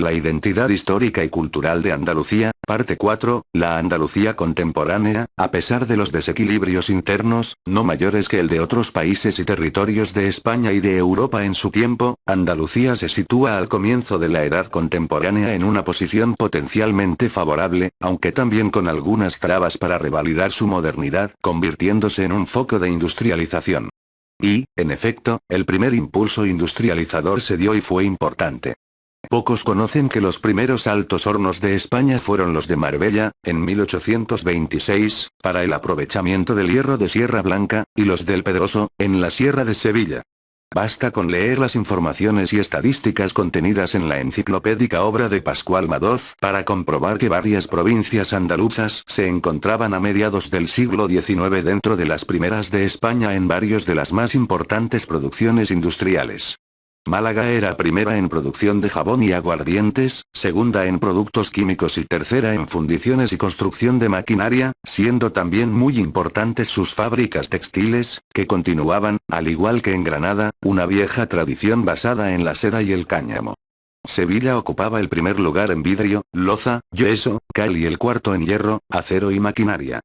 La identidad histórica y cultural de Andalucía, parte 4, la Andalucía contemporánea, a pesar de los desequilibrios internos, no mayores que el de otros países y territorios de España y de Europa en su tiempo, Andalucía se sitúa al comienzo de la edad contemporánea en una posición potencialmente favorable, aunque también con algunas trabas para revalidar su modernidad, convirtiéndose en un foco de industrialización. Y, en efecto, el primer impulso industrializador se dio y fue importante. Pocos conocen que los primeros altos hornos de España fueron los de Marbella, en 1826, para el aprovechamiento del hierro de Sierra Blanca, y los del Pedroso, en la Sierra de Sevilla. Basta con leer las informaciones y estadísticas contenidas en la enciclopédica obra de Pascual Madoz para comprobar que varias provincias andaluzas se encontraban a mediados del siglo XIX dentro de las primeras de España en varios de las más importantes producciones industriales. Málaga era primera en producción de jabón y aguardientes, segunda en productos químicos y tercera en fundiciones y construcción de maquinaria, siendo también muy importantes sus fábricas textiles, que continuaban, al igual que en Granada, una vieja tradición basada en la seda y el cáñamo. Sevilla ocupaba el primer lugar en vidrio, loza, yeso, cal y el cuarto en hierro, acero y maquinaria.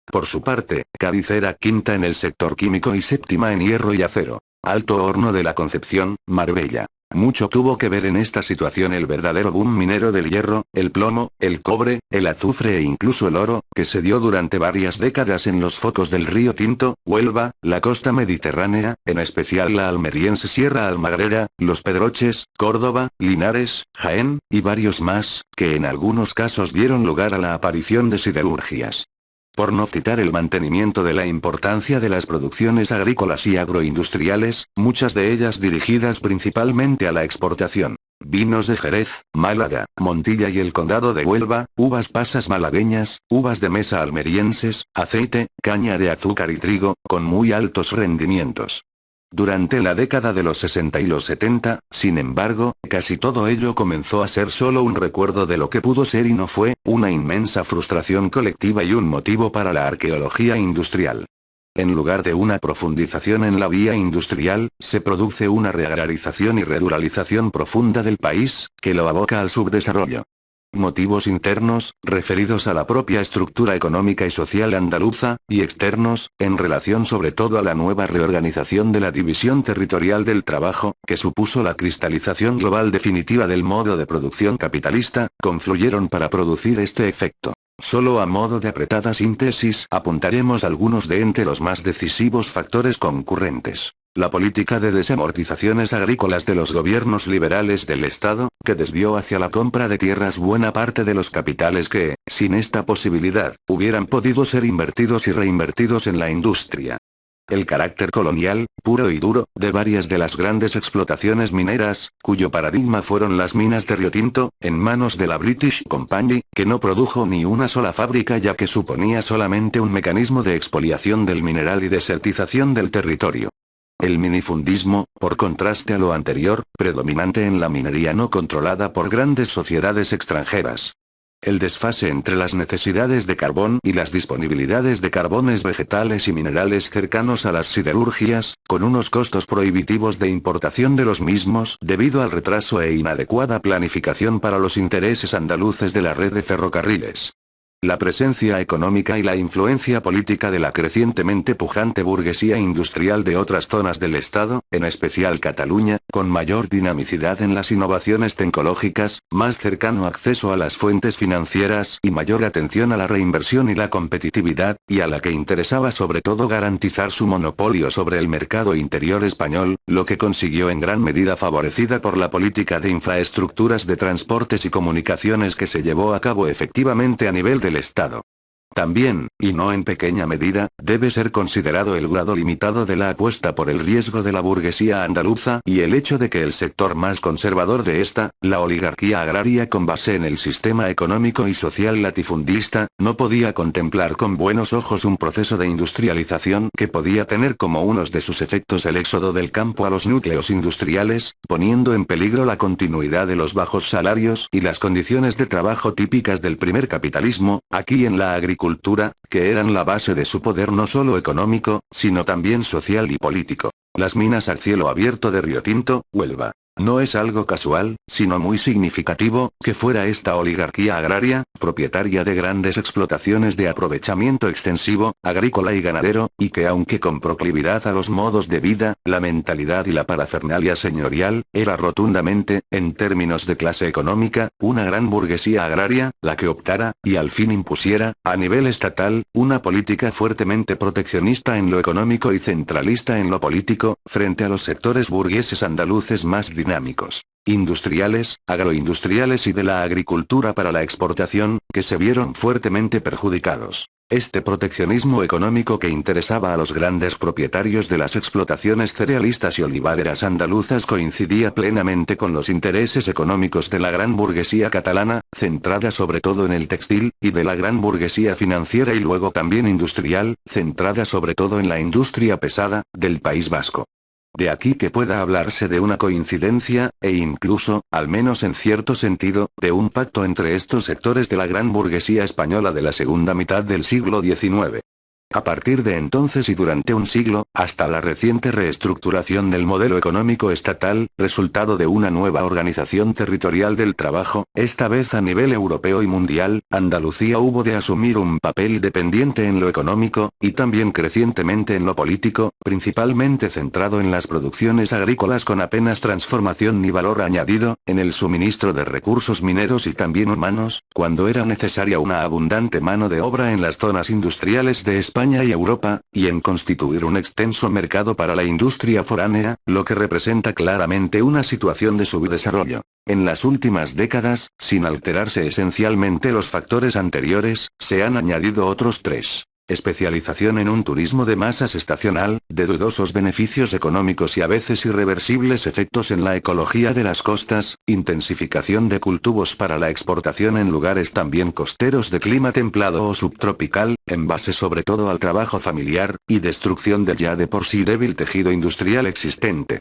Por su parte, Cádiz era quinta en el sector químico y séptima en hierro y acero. Alto Horno de la Concepción, Marbella. Mucho tuvo que ver en esta situación el verdadero boom minero del hierro, el plomo, el cobre, el azufre e incluso el oro, que se dio durante varias décadas en los focos del Río Tinto, Huelva, la costa mediterránea, en especial la almeriense Sierra Almagrera, Los Pedroches, Córdoba, Linares, Jaén, y varios más, que en algunos casos dieron lugar a la aparición de siderurgias. Por no citar el mantenimiento de la importancia de las producciones agrícolas y agroindustriales, muchas de ellas dirigidas principalmente a la exportación. Vinos de Jerez, Málaga, Montilla y el Condado de Huelva, uvas pasas malagueñas, uvas de mesa almerienses, aceite, caña de azúcar y trigo, con muy altos rendimientos. Durante la década de los 60 y los 70, sin embargo, casi todo ello comenzó a ser solo un recuerdo de lo que pudo ser y no fue, una inmensa frustración colectiva y un motivo para la arqueología industrial. En lugar de una profundización en la vía industrial, se produce una reagrarización y reduralización profunda del país, que lo aboca al subdesarrollo. Motivos internos, referidos a la propia estructura económica y social andaluza, y externos, en relación sobre todo a la nueva reorganización de la división territorial del trabajo, que supuso la cristalización global definitiva del modo de producción capitalista, confluyeron para producir este efecto. Solo a modo de apretada síntesis apuntaremos algunos de entre los más decisivos factores concurrentes. La política de desamortizaciones agrícolas de los gobiernos liberales del Estado, que desvió hacia la compra de tierras buena parte de los capitales que, sin esta posibilidad, hubieran podido ser invertidos y reinvertidos en la industria. El carácter colonial, puro y duro, de varias de las grandes explotaciones mineras, cuyo paradigma fueron las minas de Río Tinto, en manos de la British Company, que no produjo ni una sola fábrica ya que suponía solamente un mecanismo de expoliación del mineral y desertización del territorio. El minifundismo, por contraste a lo anterior, predominante en la minería no controlada por grandes sociedades extranjeras. El desfase entre las necesidades de carbón y las disponibilidades de carbones vegetales y minerales cercanos a las siderurgias, con unos costos prohibitivos de importación de los mismos debido al retraso e inadecuada planificación para los intereses andaluces de la red de ferrocarriles. La presencia económica y la influencia política de la crecientemente pujante burguesía industrial de otras zonas del Estado, en especial Cataluña, con mayor dinamicidad en las innovaciones tecnológicas, más cercano acceso a las fuentes financieras y mayor atención a la reinversión y la competitividad, y a la que interesaba sobre todo garantizar su monopolio sobre el mercado interior español, lo que consiguió en gran medida favorecida por la política de infraestructuras de transportes y comunicaciones que se llevó a cabo efectivamente a nivel del Estado. También, y no en pequeña medida, debe ser considerado el grado limitado de la apuesta por el riesgo de la burguesía andaluza y el hecho de que el sector más conservador de esta, la oligarquía agraria con base en el sistema económico y social latifundista, no podía contemplar con buenos ojos un proceso de industrialización que podía tener como unos de sus efectos el éxodo del campo a los núcleos industriales, poniendo en peligro la continuidad de los bajos salarios y las condiciones de trabajo típicas del primer capitalismo, aquí en la agricultura, que eran la base de su poder no solo económico, sino también social y político. Las minas a cielo abierto de Río Tinto, Huelva. No es algo casual, sino muy significativo, que fuera esta oligarquía agraria, propietaria de grandes explotaciones de aprovechamiento extensivo, agrícola y ganadero, y que aunque con proclividad a los modos de vida, la mentalidad y la parafernalia señorial, era rotundamente, en términos de clase económica, una gran burguesía agraria, la que optara, y al fin impusiera, a nivel estatal, una política fuertemente proteccionista en lo económico y centralista en lo político, frente a los sectores burgueses andaluces más dinámicos, industriales, agroindustriales y de la agricultura para la exportación, que se vieron fuertemente perjudicados. Este proteccionismo económico que interesaba a los grandes propietarios de las explotaciones cerealistas y olivareras andaluzas coincidía plenamente con los intereses económicos de la gran burguesía catalana, centrada sobre todo en el textil, y de la gran burguesía financiera y luego también industrial, centrada sobre todo en la industria pesada, del País Vasco. De aquí que pueda hablarse de una coincidencia, e incluso, al menos en cierto sentido, de un pacto entre estos sectores de la gran burguesía española de la segunda mitad del siglo XIX. A partir de entonces y durante un siglo, hasta la reciente reestructuración del modelo económico estatal, resultado de una nueva organización territorial del trabajo, esta vez a nivel europeo y mundial, Andalucía hubo de asumir un papel dependiente en lo económico, y también crecientemente en lo político, principalmente centrado en las producciones agrícolas con apenas transformación ni valor añadido, en el suministro de recursos mineros y también humanos, cuando era necesaria una abundante mano de obra en las zonas industriales de España y Europa, y en constituir un extenso mercado para la industria foránea, lo que representa claramente una situación de subdesarrollo. En las últimas décadas, sin alterarse esencialmente los factores anteriores, se han añadido otros tres. Especialización en un turismo de masas estacional, de dudosos beneficios económicos y a veces irreversibles efectos en la ecología de las costas, intensificación de cultivos para la exportación en lugares también costeros de clima templado o subtropical, en base sobre todo al trabajo familiar, y destrucción del ya de por sí débil tejido industrial existente.